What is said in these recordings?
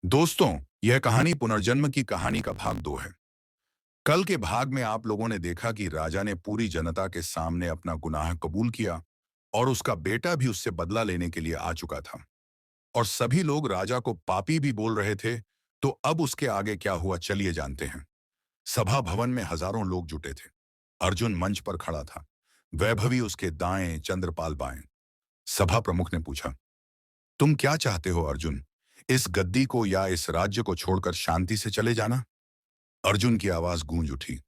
दोस्तों, यह कहानी पुनर्जन्म की कहानी का भाग 2 है। कल के भाग में आप लोगों ने देखा कि राजा ने पूरी जनता के सामने अपना गुनाह कबूल किया और उसका बेटा भी उससे बदला लेने के लिए आ चुका था। और सभी लोग राजा को पापी भी बोल रहे थे। तो अब उसके आगे क्या हुआ चलिए जानते हैं। सभा भवन में हजारों लोग जुटे थे। अर्जुन मंच पर खड़ा था। वैभवी उसके दाएं, चंद्रपाल बाएं। सभा प्रमुख ने पूछा, तुम क्या चाहते हो अर्जुन? इस गद्दी को या इस राज्य को छोड़कर शांति से चले जाना? अर्जुन की आवाज गूंज उठी।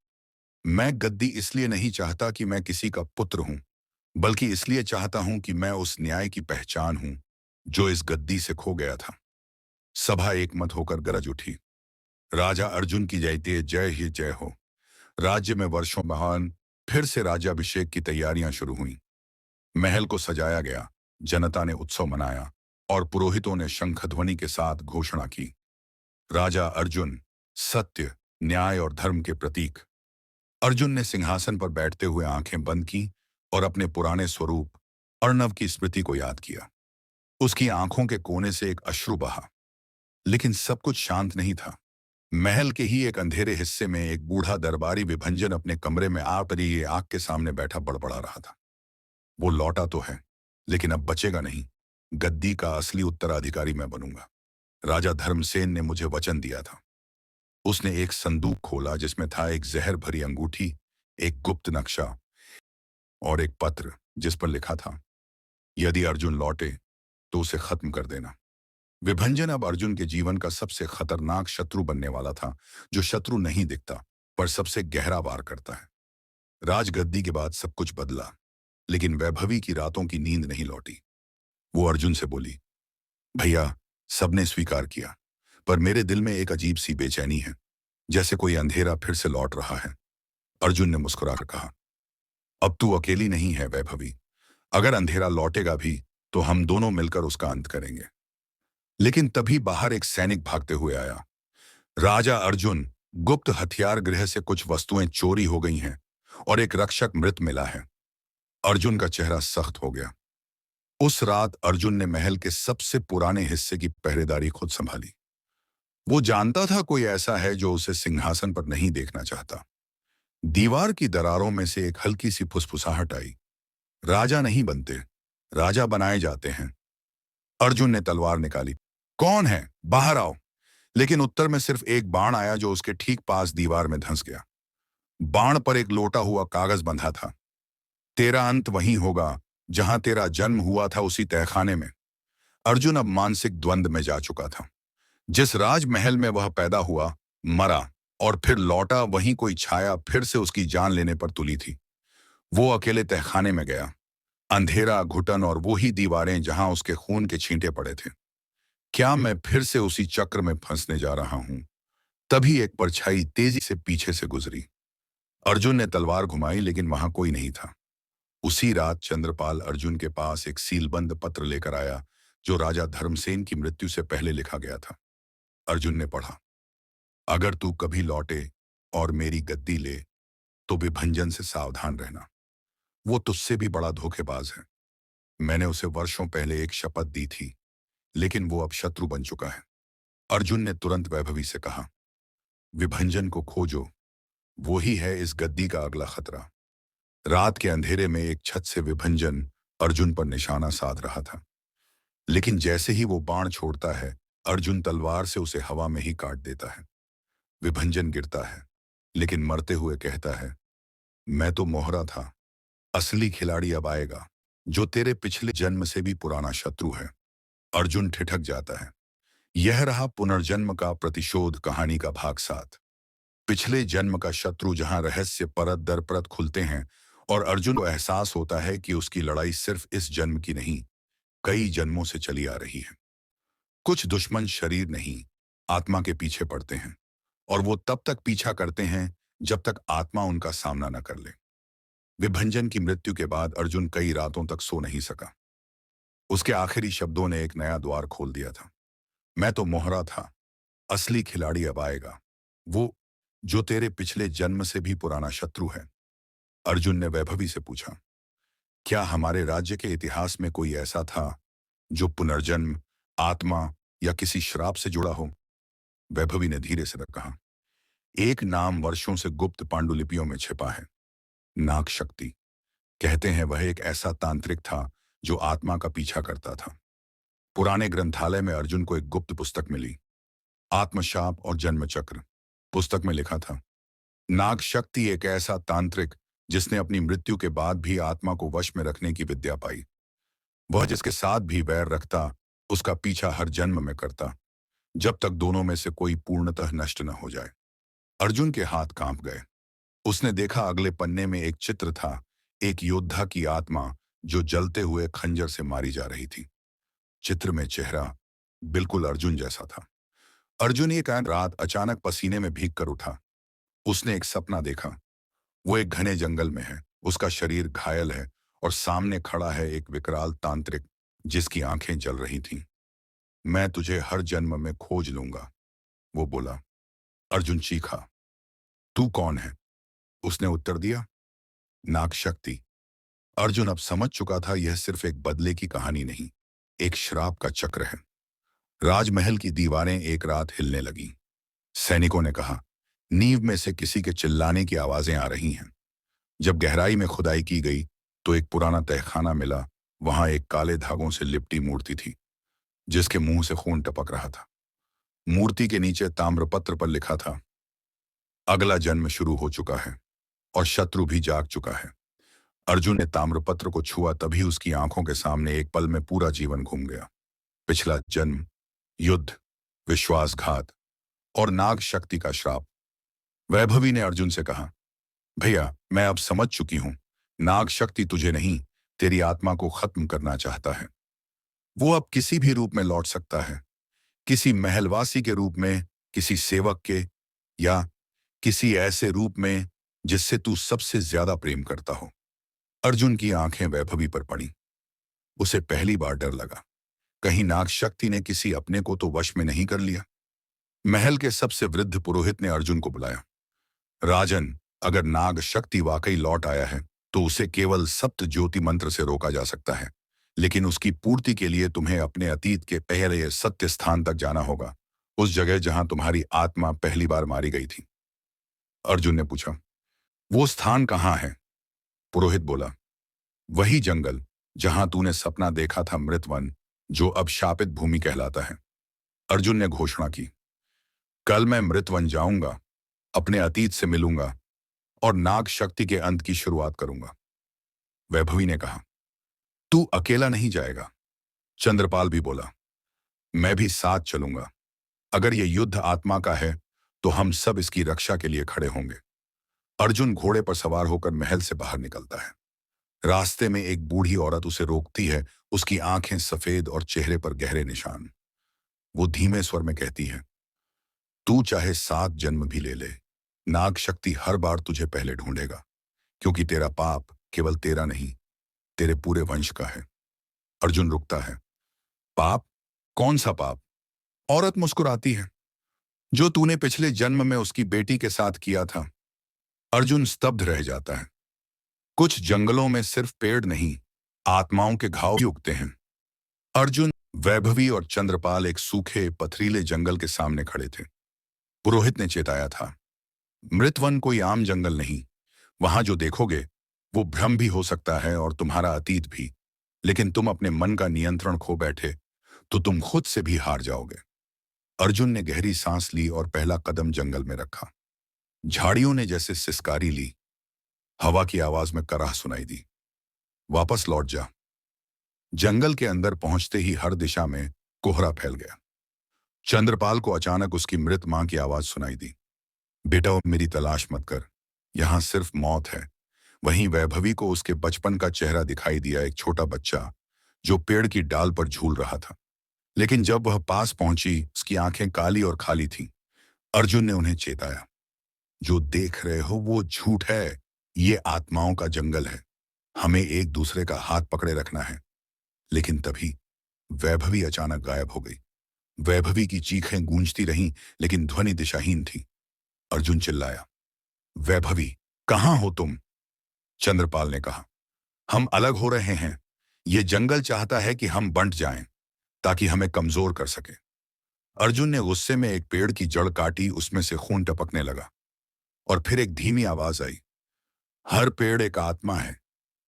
मैं गद्दी इसलिए नहीं चाहता कि मैं किसी का पुत्र हूं, बल्कि इसलिए चाहता हूं कि मैं उस न्याय की पहचान हूं जो इस गद्दी से खो गया था। सभा एकमत होकर गरज उठी, राजा अर्जुन की जयते जय ही जय हो। राज्य में वर्षों महान फिर से राज्याभिषेक की तैयारियां शुरू हुई। महल को सजाया गया, जनता ने उत्सव मनाया और पुरोहितों ने शंखध्वनि के साथ घोषणा की, राजा अर्जुन सत्य, न्याय और धर्म के प्रतीक। अर्जुन ने सिंहासन पर बैठते हुए आंखें बंद की और अपने पुराने स्वरूप अर्णव की स्मृति को याद किया। उसकी आंखों के कोने से एक अश्रु बहा, लेकिन सब कुछ शांत नहीं था। महल के ही एक अंधेरे हिस्से में एक बूढ़ा दरबारी विभंजन अपने कमरे में आप रही आग के सामने बैठा बड़बड़ा रहा था। वो लौटा तो है, लेकिन अब बचेगा नहीं। गद्दी का असली उत्तराधिकारी मैं बनूंगा। राजा धर्मसेन ने मुझे वचन दिया था। उसने एक संदूक खोला जिसमें था एक जहर भरी अंगूठी, एक गुप्त नक्शा और एक पत्र जिस पर लिखा था, यदि अर्जुन लौटे तो उसे खत्म कर देना। विभंजन अब अर्जुन के जीवन का सबसे खतरनाक शत्रु बनने वाला था, जो शत्रु नहीं दिखता पर सबसे गहरा वार करता है। राजगद्दी के बाद सब कुछ बदला, लेकिन वैभवी की रातों की नींद नहीं लौटी। वो अर्जुन से बोली, भैया, सबने स्वीकार किया, पर मेरे दिल में एक अजीब सी बेचैनी है, जैसे कोई अंधेरा फिर से लौट रहा है। अर्जुन ने मुस्कुराकर कहा, अब तू अकेली नहीं है वैभवी। अगर अंधेरा लौटेगा भी तो हम दोनों मिलकर उसका अंत करेंगे। लेकिन तभी बाहर एक सैनिक भागते हुए आया। राजा अर्जुन, गुप्त हथियार गृह से कुछ वस्तुएं चोरी हो गई हैं और एक रक्षक मृत मिला है। अर्जुन का चेहरा सख्त हो गया। उस रात अर्जुन ने महल के सबसे पुराने हिस्से की पहरेदारी खुद संभाली। वो जानता था कोई ऐसा है जो उसे सिंहासन पर नहीं देखना चाहता। दीवार की दरारों में से एक हल्की सी फुसफुसाहट आई, राजा नहीं बनते, राजा बनाए जाते हैं। अर्जुन ने तलवार निकाली, कौन है, बाहर आओ। लेकिन उत्तर में सिर्फ एक बाण आया जो उसके ठीक पास दीवार में धंस गया। बाण पर एक लोटा हुआ कागज बंधा था, तेरा अंत वहीं होगा जहां तेरा जन्म हुआ था, उसी तहखाने में। अर्जुन अब मानसिक द्वंद में जा चुका था। जिस राजमहल में वह पैदा हुआ, मरा और फिर लौटा, वहीं कोई छाया फिर से उसकी जान लेने पर तुली थी। वो अकेले तहखाने में गया। अंधेरा, घुटन और वो ही दीवारें जहां उसके खून के छींटे पड़े थे। क्या मैं फिर से उसी चक्र में फंसने जा रहा हूं? तभी एक परछाई तेजी से पीछे से गुजरी। अर्जुन ने तलवार घुमाई, लेकिन वहां कोई नहीं था। उसी रात चंद्रपाल अर्जुन के पास एक सीलबंद पत्र लेकर आया, जो राजा धर्मसेन की मृत्यु से पहले लिखा गया था। अर्जुन ने पढ़ा, अगर तू कभी लौटे और मेरी गद्दी ले तो विभंजन से सावधान रहना। वो तुझसे भी बड़ा धोखेबाज है। मैंने उसे वर्षों पहले एक शपथ दी थी, लेकिन वो अब शत्रु बन चुका है। अर्जुन ने तुरंत वैभवी से कहा, विभंजन को खोजो, वो ही है इस गद्दी का अगला खतरा। रात के अंधेरे में एक छत से विभंजन अर्जुन पर निशाना साध रहा था। लेकिन जैसे ही वो बाण छोड़ता है, अर्जुन तलवार से उसे हवा में ही काट देता है। विभंजन गिरता है, लेकिन मरते हुए कहता है, मैं तो मोहरा था, असली खिलाड़ी अब आएगा, जो तेरे पिछले जन्म से भी पुराना शत्रु है। अर्जुन ठिठक जाता है। यह रहा पुनर्जन्म का प्रतिशोध कहानी का भाग 7। पिछले जन्म का शत्रु, जहां रहस्य परत दर परत खुलते हैं और अर्जुन को एहसास होता है कि उसकी लड़ाई सिर्फ इस जन्म की नहीं, कई जन्मों से चली आ रही है। कुछ दुश्मन शरीर नहीं, आत्मा के पीछे पड़ते हैं, और वो तब तक पीछा करते हैं जब तक आत्मा उनका सामना न कर ले। विभंजन की मृत्यु के बाद अर्जुन कई रातों तक सो नहीं सका। उसके आखिरी शब्दों ने एक नया द्वार खोल दिया था। मैं तो मोहरा था, असली खिलाड़ी अब आएगा, वो जो तेरे पिछले जन्म से भी पुराना शत्रु है। अर्जुन ने वैभवी से पूछा, क्या हमारे राज्य के इतिहास में कोई ऐसा था जो पुनर्जन्म, आत्मा या किसी श्राप से जुड़ा हो? वैभवी ने धीरे से कहा। एक नाम वर्षों से गुप्त पांडुलिपियों में छिपा है, नाग शक्ति। कहते हैं वह एक ऐसा तांत्रिक था जो आत्मा का पीछा करता था। पुराने ग्रंथालय में अर्जुन को एक गुप्त पुस्तक मिली, आत्मशाप और जन्म चक्र। पुस्तक में लिखा था, नाग शक्ति एक ऐसा तांत्रिक जिसने अपनी मृत्यु के बाद भी आत्मा को वश में रखने की विद्या पाई। वह जिसके साथ भी वैर रखता उसका पीछा हर जन्म में करता, जब तक दोनों में से कोई पूर्णतः नष्ट न हो जाए। अर्जुन के हाथ कांप गए। उसने देखा अगले पन्ने में एक चित्र था, एक योद्धा की आत्मा जो जलते हुए खंजर से मारी जा रही थी। चित्र में चेहरा बिल्कुल अर्जुन जैसा था। अर्जुन एक रात अचानक पसीने में भीग कर उठा। उसने एक सपना देखा। वो एक घने जंगल में है, उसका शरीर घायल है और सामने खड़ा है एक विकराल तांत्रिक जिसकी आंखें जल रही थीं। मैं तुझे हर जन्म में खोज लूंगा, वो बोला। अर्जुन चीखा, तू कौन है? उसने उत्तर दिया, नाग शक्ति। अर्जुन अब समझ चुका था यह सिर्फ एक बदले की कहानी नहीं, एक श्राप का चक्र है। राजमहल की दीवारें एक रात हिलने लगीं। सैनिकों ने कहा, नींव में से किसी के चिल्लाने की आवाजें आ रही हैं। जब गहराई में खुदाई की गई तो एक पुराना तहखाना मिला। वहां एक काले धागों से लिपटी मूर्ति थी जिसके मुंह से खून टपक रहा था। मूर्ति के नीचे ताम्रपत्र पर लिखा था, अगला जन्म शुरू हो चुका है और शत्रु भी जाग चुका है। अर्जुन ने ताम्रपत्र को छुआ, तभी उसकी आंखों के सामने एक पल में पूरा जीवन घूम गया। पिछला जन्म, युद्ध, विश्वासघात और नाग शक्ति का श्राप। वैभवी ने अर्जुन से कहा, भैया मैं अब समझ चुकी हूं, नाग शक्ति तुझे नहीं, तेरी आत्मा को खत्म करना चाहता है। वो अब किसी भी रूप में लौट सकता है, किसी महलवासी के रूप में, किसी सेवक के, या किसी ऐसे रूप में जिससे तू सबसे ज्यादा प्रेम करता हो। अर्जुन की आंखें वैभवी पर पड़ी। उसे पहली बार डर लगा, कहीं नाग शक्ति ने किसी अपने को तो वश में नहीं कर लिया। महल के सबसे वृद्ध पुरोहित ने अर्जुन को बुलाया। राजन, अगर नाग शक्ति वाकई लौट आया है तो उसे केवल सप्त ज्योति मंत्र से रोका जा सकता है, लेकिन उसकी पूर्ति के लिए तुम्हें अपने अतीत के पहले सत्य स्थान तक जाना होगा, उस जगह जहां तुम्हारी आत्मा पहली बार मारी गई थी। अर्जुन ने पूछा, वो स्थान कहाँ है? पुरोहित बोला, वही जंगल जहां तूने सपना देखा था, मृतवन, जो अब शापित भूमि कहलाता है। अर्जुन ने घोषणा की, कल मैं मृतवन जाऊंगा, अपने अतीत से मिलूंगा और नाग शक्ति के अंत की शुरुआत करूंगा। वैभवी ने कहा, तू अकेला नहीं जाएगा। चंद्रपाल भी बोला, मैं भी साथ चलूंगा। अगर यह युद्ध आत्मा का है तो हम सब इसकी रक्षा के लिए खड़े होंगे। अर्जुन घोड़े पर सवार होकर महल से बाहर निकलता है। रास्ते में एक बूढ़ी औरत उसे रोकती है, उसकी आंखें सफेद और चेहरे पर गहरे निशान। वो धीमे स्वर में कहती है, तू चाहे 7 जन्म भी ले ले, नाग शक्ति हर बार तुझे पहले ढूंढेगा, क्योंकि तेरा पाप केवल तेरा नहीं, तेरे पूरे वंश का है। अर्जुन रुकता है। पाप? कौन सा पाप? औरत मुस्कुराती है, जो तूने पिछले जन्म में उसकी बेटी के साथ किया था। अर्जुन स्तब्ध रह जाता है। कुछ जंगलों में सिर्फ पेड़ नहीं, आत्माओं के घाव भी उगते हैं। अर्जुन, वैभवी और चंद्रपाल एक सूखे पथरीले जंगल के सामने खड़े थे। पुरोहित ने चेताया था, मृतवन कोई आम जंगल नहीं, वहां जो देखोगे वो भ्रम भी हो सकता है और तुम्हारा अतीत भी, लेकिन तुम अपने मन का नियंत्रण खो बैठे तो तुम खुद से भी हार जाओगे। अर्जुन ने गहरी सांस ली और पहला कदम जंगल में रखा। झाड़ियों ने जैसे सिसकारी ली, हवा की आवाज में कराह सुनाई दी, वापस लौट जा। जंगल के अंदर पहुंचते ही हर दिशा में कोहरा फैल गया। चंद्रपाल को अचानक उसकी मृत मां की आवाज सुनाई दी, बेटा मेरी तलाश मत कर, यहां सिर्फ मौत है। वहीं वैभवी को उसके बचपन का चेहरा दिखाई दिया, एक छोटा बच्चा जो पेड़ की डाल पर झूल रहा था। लेकिन जब वह पास पहुंची, उसकी आंखें काली और खाली थीं। अर्जुन ने उन्हें चेताया, जो देख रहे हो वो झूठ है, ये आत्माओं का जंगल है, हमें एक दूसरे का हाथ पकड़े रखना है। लेकिन तभी वैभवी अचानक गायब हो गई। वैभवी की चीखें गूंजती रहीं, लेकिन ध्वनि दिशाहीन थी। अर्जुन चिल्लाया, वैभवी कहां हो तुम? चंद्रपाल ने कहा, हम अलग हो रहे हैं। ये जंगल चाहता है कि हम बंट जाएं, ताकि हमें कमजोर कर सके। अर्जुन ने गुस्से में एक पेड़ की जड़ काटी, उसमें से खून टपकने लगा। और फिर एक धीमी आवाज आई, हर पेड़ एक आत्मा है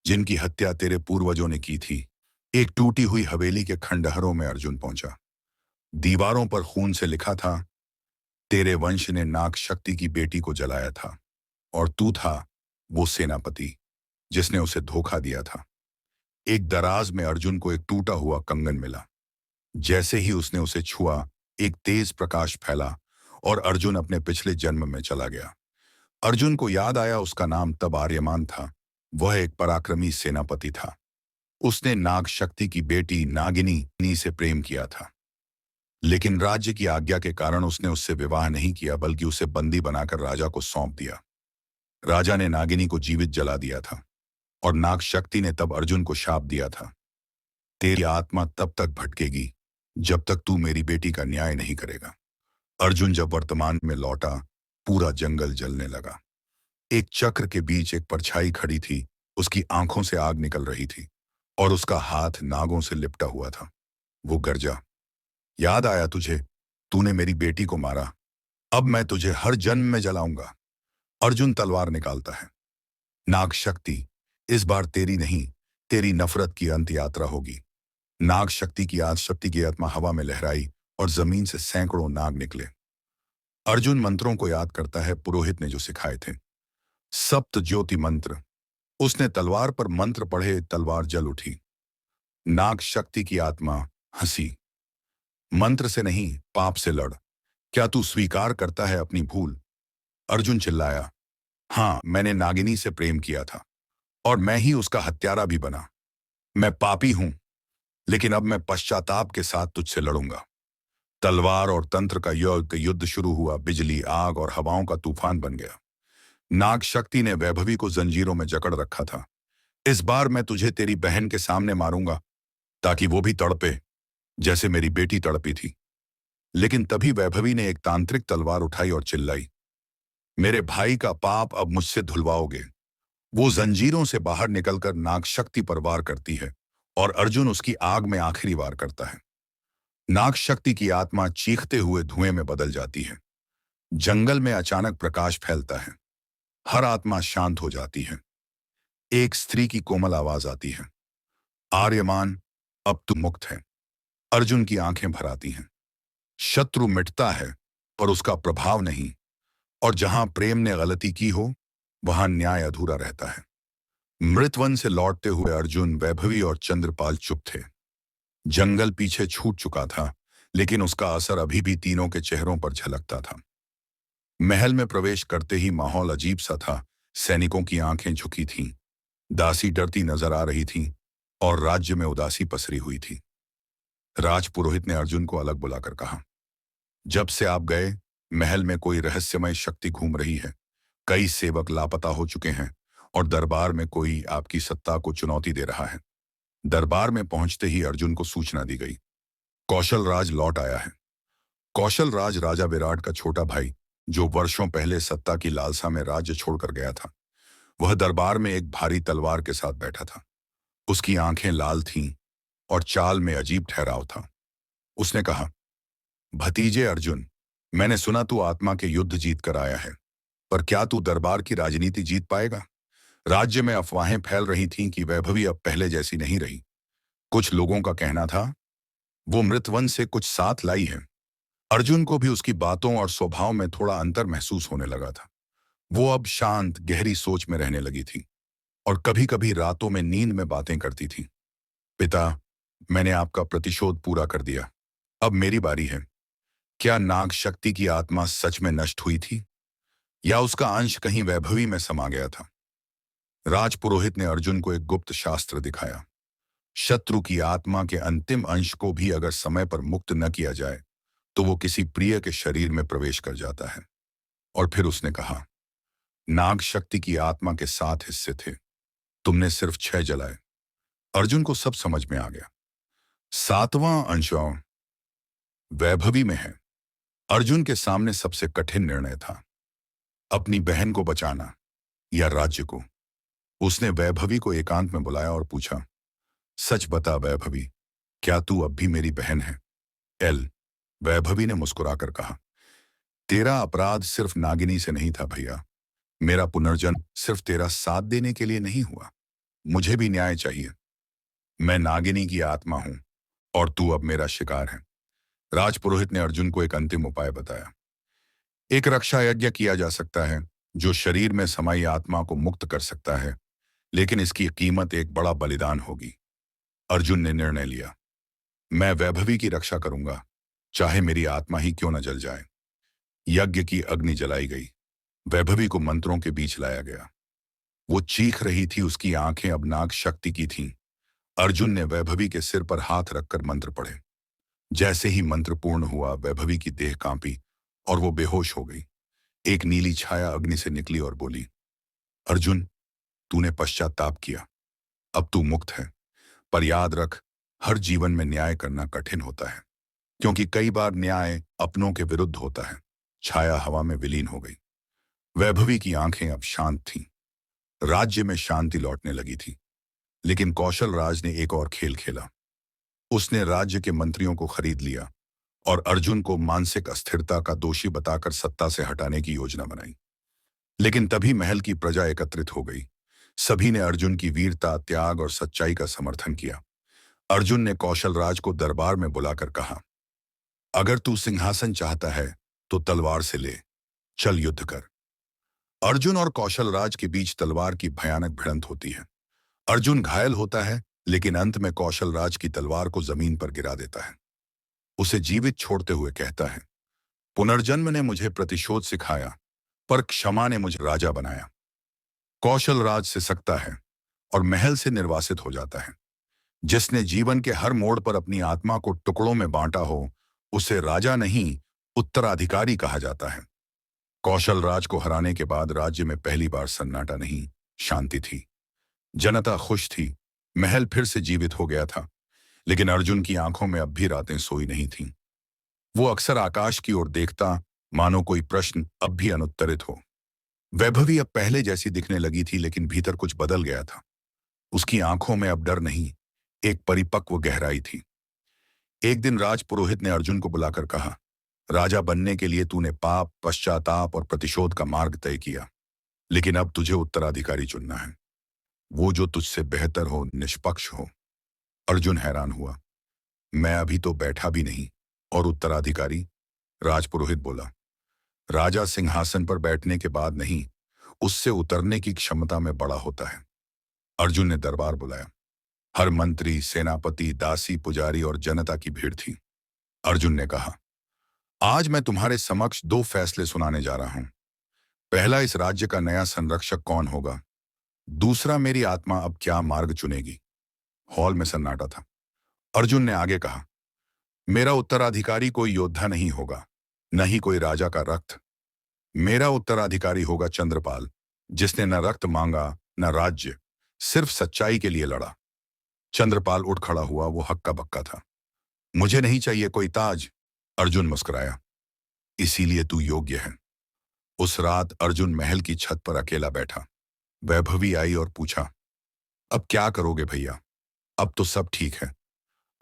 जिनकी हत्या तेरे पूर्वजों ने की थी। एक टूटी हुई हवेली के खंडहरों में अर्जुन पहुंचा। दीवारों पर खून से लिखा था, तेरे वंश ने नाग शक्ति की बेटी को जलाया था और तू था वो सेनापति जिसने उसे धोखा दिया था। एक दराज में अर्जुन को एक टूटा हुआ कंगन मिला। जैसे ही उसने उसे छुआ, एक तेज प्रकाश फैला और अर्जुन अपने पिछले जन्म में चला गया। अर्जुन को याद आया, उसका नाम तब आर्यमान था। वह एक पराक्रमी सेनापति था। उसने नाग शक्ति की बेटी नागिनी से प्रेम किया था, लेकिन राज्य की आज्ञा के कारण उसने उससे विवाह नहीं किया, बल्कि उसे बंदी बनाकर राजा को सौंप दिया। राजा ने नागिनी को जीवित जला दिया था और नाग शक्ति ने तब अर्जुन को शाप दिया था, तेरी आत्मा तब तक भटकेगी जब तक तू मेरी बेटी का न्याय नहीं करेगा। अर्जुन जब वर्तमान में लौटा, पूरा जंगल जलने लगा। एक चक्र के बीच एक परछाई खड़ी थी, उसकी आंखों से आग निकल रही थी और उसका हाथ नागों से लिपटा हुआ था। वो गरजा, याद आया तुझे? तूने मेरी बेटी को मारा, अब मैं तुझे हर जन्म में जलाऊंगा। अर्जुन तलवार निकालता है। नाग शक्ति, इस बार तेरी नहीं, तेरी नफरत की अंत यात्रा होगी। नाग शक्ति की शक्ति की आत्मा हवा में लहराई और जमीन से सैकड़ों नाग निकले। अर्जुन मंत्रों को याद करता है, पुरोहित ने जो सिखाए थे, सप्त ज्योति मंत्र। उसने तलवार पर मंत्र पढ़े, तलवार जल उठी। नाग शक्ति की आत्मा हंसी, मंत्र से नहीं, पाप से लड़। क्या तू स्वीकार करता है अपनी भूल? अर्जुन चिल्लाया, हाँ, मैंने नागिनी से प्रेम किया था और मैं ही उसका हत्यारा भी बना। मैं पापी हूं, लेकिन अब मैं पश्चाताप के साथ तुझसे लड़ूंगा। तलवार और तंत्र का युद्ध शुरू हुआ। बिजली, आग और हवाओं का तूफान बन गया। नाग शक्ति ने वैभवी को जंजीरों में जकड़ रखा था। इस बार मैं तुझे तेरी बहन के सामने मारूंगा, ताकि वो भी तड़पे जैसे मेरी बेटी तड़पी थी। लेकिन तभी वैभवी ने एक तांत्रिक तलवार उठाई और चिल्लाई, मेरे भाई का पाप अब मुझसे धुलवाओगे। वो जंजीरों से बाहर निकलकर नाग शक्ति पर वार करती है और अर्जुन उसकी आग में आखिरी वार करता है। नाग शक्ति की आत्मा चीखते हुए धुएं में बदल जाती है। जंगल में अचानक प्रकाश फैलता है। हर आत्मा शांत हो जाती है। एक स्त्री की कोमल आवाज आती है, आर्यमान, अब तू मुक्त है। अर्जुन की आंखें भर आती हैं। शत्रु मिटता है, पर उसका प्रभाव नहीं। और जहां प्रेम ने गलती की हो, वहां न्याय अधूरा रहता है। मृतवन से लौटते हुए अर्जुन, वैभवी और चंद्रपाल चुप थे। जंगल पीछे छूट चुका था, लेकिन उसका असर अभी भी तीनों के चेहरों पर झलकता था। महल में प्रवेश करते ही माहौल अजीब सा था। सैनिकों की आंखें झुकी थीं, दासी डरती नजर आ रही थी और राज्य में उदासी पसरी हुई थी। राजपुरोहित ने अर्जुन को अलग बुलाकर कहा, जब से आप गए, महल में कोई रहस्यमय शक्ति घूम रही है। कई सेवक लापता हो चुके हैं और दरबार में कोई आपकी सत्ता को चुनौती दे रहा है। दरबार में पहुंचते ही अर्जुन को सूचना दी गई, कौशल राज लौट आया है। कौशल राज राजा विराट का छोटा भाई, जो वर्षों पहले सत्ता की लालसा में राज्य छोड़कर गया था। वह दरबार में एक भारी तलवार के साथ बैठा था। उसकी आंखें लाल थीं और चाल में अजीब ठहराव था। उसने कहा, भतीजे अर्जुन, मैंने सुना तू आत्मा के युद्ध जीत कर आया है, पर क्या तू दरबार की राजनीति जीत पाएगा? राज्य में अफवाहें फैल रही थीं कि वैभवी अब पहले जैसी नहीं रही। कुछ लोगों का कहना था वो मृतवन से कुछ साथ लाई है। अर्जुन को भी उसकी बातों और स्वभाव में थोड़ा अंतर महसूस होने लगा था। वो अब शांत, गहरी सोच में रहने लगी थी और कभी कभी रातों में नींद में बातें करती थी। पिता, मैंने आपका प्रतिशोध पूरा कर दिया, अब मेरी बारी है। क्या नाग शक्ति की आत्मा सच में नष्ट हुई थी, या उसका अंश कहीं वैभवी में समा गया था? राजपुरोहित ने अर्जुन को एक गुप्त शास्त्र दिखाया। शत्रु की आत्मा के अंतिम अंश को भी अगर समय पर मुक्त न किया जाए, तो वो किसी प्रिय के शरीर में प्रवेश कर जाता है। और फिर उसने कहा, नाग शक्ति की आत्मा के 7 हिस्से थे, तुमने सिर्फ 6 जलाए। अर्जुन को सब समझ में आ गया। 7वां अंश वैभवी में है। अर्जुन के सामने सबसे कठिन निर्णय था, अपनी बहन को बचाना या राज्य को। उसने वैभवी को एकांत में बुलाया और पूछा, सच बता वैभवी, क्या तू अब भी मेरी बहन है? एल वैभवी ने मुस्कुराकर कहा, तेरा अपराध सिर्फ नागिनी से नहीं था भैया। मेरा पुनर्जन्म सिर्फ तेरा साथ देने के लिए नहीं हुआ। मुझे भी न्याय चाहिए। मैं नागिनी की आत्मा हूं और तू अब मेरा शिकार है। राजपुरोहित ने अर्जुन को एक अंतिम उपाय बताया। एक रक्षा यज्ञ किया जा सकता है जो शरीर में समाई आत्मा को मुक्त कर सकता है, लेकिन इसकी कीमत एक बड़ा बलिदान होगी। अर्जुन ने निर्णय लिया, मैं वैभवी की रक्षा करूंगा, चाहे मेरी आत्मा ही क्यों न जल जाए। यज्ञ की अग्नि जलाई गई। वैभवी को मंत्रों के बीच लाया गया। वो चीख रही थी, उसकी आंखें अब नाग शक्ति की थीं। अर्जुन ने वैभवी के सिर पर हाथ रखकर मंत्र पढ़े। जैसे ही मंत्र पूर्ण हुआ, वैभवी की देह कांपी और वो बेहोश हो गई। एक नीली छाया अग्नि से निकली और बोली, अर्जुन, तूने पश्चाताप किया, अब तू मुक्त है। पर याद रख, हर जीवन में न्याय करना कठिन होता है, क्योंकि कई बार न्याय अपनों के विरुद्ध होता है। छाया हवा में विलीन हो गई। वैभवी की आंखें अब शांत थीं। राज्य में शांति लौटने लगी थी। लेकिन कौशल राज ने एक और खेल खेला। उसने राज्य के मंत्रियों को खरीद लिया और अर्जुन को मानसिक अस्थिरता का दोषी बताकर सत्ता से हटाने की योजना बनाई। लेकिन तभी महल की प्रजा एकत्रित हो गई। सभी ने अर्जुन की वीरता, त्याग और सच्चाई का समर्थन किया। अर्जुन ने कौशल राज को दरबार में बुलाकर कहा, अगर तू सिंहासन चाहता है तो तलवार से ले, चल युद्ध कर। अर्जुन और कौशल राज के बीच तलवार की भयानक भिड़ंत होती है। अर्जुन घायल होता है, लेकिन अंत में कौशल राज की तलवार को जमीन पर गिरा देता है। उसे जीवित छोड़ते हुए कहता है, पुनर्जन्म ने मुझे प्रतिशोध सिखाया, पर क्षमा ने मुझे राजा बनाया। कौशल राज सिसकता है और महल से निर्वासित हो जाता है। जिसने जीवन के हर मोड़ पर अपनी आत्मा को टुकड़ों में बांटा हो, उसे राजा नहीं, उत्तराधिकारी कहा जाता है। कौशल राज को हराने के बाद राज्य में पहली बार सन्नाटा नहीं, शांति थी। जनता खुश थी। महल फिर से जीवित हो गया था। लेकिन अर्जुन की आंखों में अब भी रातें सोई नहीं थीं। वो अक्सर आकाश की ओर देखता, मानो कोई प्रश्न अब भी अनुत्तरित हो। वैभवी अब पहले जैसी दिखने लगी थी, लेकिन भीतर कुछ बदल गया था। उसकी आंखों में अब डर नहीं, एक परिपक्व गहराई थी। एक दिन राजपुरोहित ने अर्जुन को बुलाकर कहा, राजा बनने के लिए तूने पाप, पश्चाताप और प्रतिशोध का मार्ग तय किया, लेकिन अब तुझे उत्तराधिकारी चुनना है, वो जो तुझसे बेहतर हो, निष्पक्ष हो। अर्जुन हैरान हुआ, मैं अभी तो बैठा भी नहीं, और उत्तराधिकारी? राजपुरोहित बोला, राजा सिंहासन पर बैठने के बाद नहीं, उससे उतरने की क्षमता में बड़ा होता है। अर्जुन ने दरबार बुलाया। हर मंत्री, सेनापति, दासी, पुजारी और जनता की भीड़ थी। अर्जुन ने कहा, आज मैं तुम्हारे समक्ष दो फैसले सुनाने जा रहा हूं। पहला, इस राज्य का नया संरक्षक कौन होगा। दूसरा, मेरी आत्मा अब क्या मार्ग चुनेगी। हॉल में सन्नाटा था। अर्जुन ने आगे कहा, मेरा उत्तराधिकारी कोई योद्धा नहीं होगा, न ही कोई राजा का रक्त। मेरा उत्तराधिकारी होगा चंद्रपाल, जिसने न रक्त मांगा न राज्य, सिर्फ सच्चाई के लिए लड़ा। चंद्रपाल उठ खड़ा हुआ। वो हक्का बक्का था। मुझे नहीं चाहिए कोई ताज। अर्जुन मुस्कुराया, इसीलिए तू योग्य है। उस रात अर्जुन महल की छत पर अकेला बैठा। वैभवी आई और पूछा, अब क्या करोगे भैया। अब तो सब ठीक है।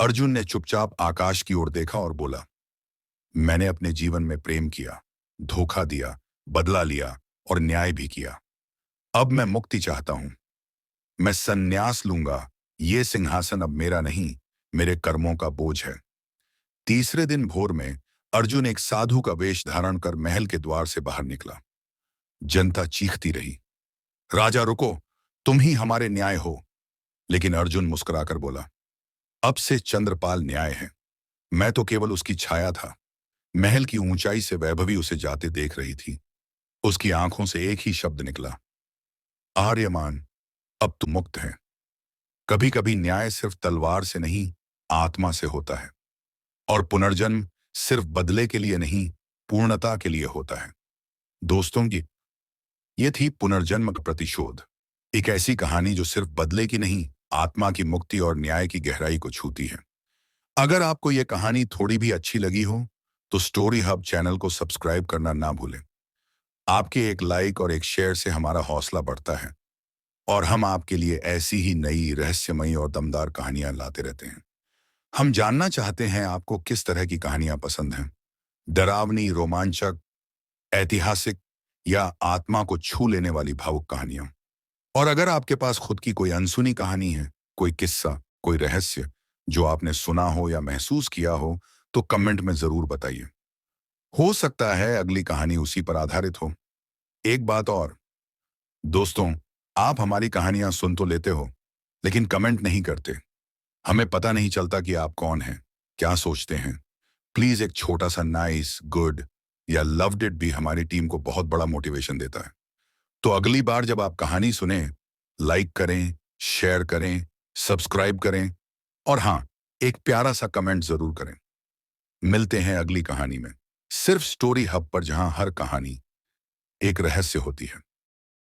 अर्जुन ने चुपचाप आकाश की ओर देखा और बोला, मैंने अपने जीवन में प्रेम किया, धोखा दिया, बदला लिया और न्याय भी किया। अब मैं मुक्ति चाहता हूं। मैं संन्यास लूंगा। ये सिंहासन अब मेरा नहीं, मेरे कर्मों का बोझ है। तीसरे दिन भोर में अर्जुन एक साधु का वेश धारण कर महल के द्वार से बाहर निकला। जनता चीखती रही, राजा रुको, तुम ही हमारे न्याय हो। लेकिन अर्जुन मुस्कुराकर बोला, अब से चंद्रपाल न्याय है। मैं तो केवल उसकी छाया था। महल की ऊंचाई से वैभवी उसे जाते देख रही थी। उसकी आंखों से एक ही शब्द निकला, आर्यमान, अब तू मुक्त है। कभी कभी न्याय सिर्फ तलवार से नहीं, आत्मा से होता है। और पुनर्जन्म सिर्फ बदले के लिए नहीं, पूर्णता के लिए होता है। दोस्तों की ये थी पुनर्जन्म का प्रतिशोध। एक ऐसी कहानी जो सिर्फ बदले की नहीं, आत्मा की मुक्ति और न्याय की गहराई को छूती है। अगर आपको ये कहानी थोड़ी भी अच्छी लगी हो तो स्टोरी हब चैनल को सब्सक्राइब करना ना भूलें। आपके एक लाइक और एक शेयर से हमारा हौसला बढ़ता है और हम आपके लिए ऐसी ही नई, रहस्यमयी और दमदार कहानियां लाते रहते हैं। हम जानना चाहते हैं आपको किस तरह की कहानियां पसंद हैं। डरावनी, रोमांचक, ऐतिहासिक या आत्मा को छू लेने वाली भावुक कहानियां। और अगर आपके पास खुद की कोई अनसुनी कहानी है, कोई किस्सा, कोई रहस्य जो आपने सुना हो या महसूस किया हो, तो कमेंट में जरूर बताइए। हो सकता है अगली कहानी उसी पर आधारित हो। एक बात और, दोस्तों, आप हमारी कहानियां सुन तो लेते हो, लेकिन कमेंट नहीं करते। हमें पता नहीं चलता कि आप कौन हैं, क्या सोचते हैं। प्लीज एक छोटा सा नाइस, गुड या लव्ड इट भी हमारी टीम को बहुत बड़ा मोटिवेशन देता है। तो अगली बार जब आप कहानी सुने, लाइक करें, शेयर करें, सब्सक्राइब करें और हाँ, एक प्यारा सा कमेंट जरूर करें। मिलते हैं अगली कहानी में, सिर्फ स्टोरी हब पर, जहां हर कहानी एक रहस्य होती है।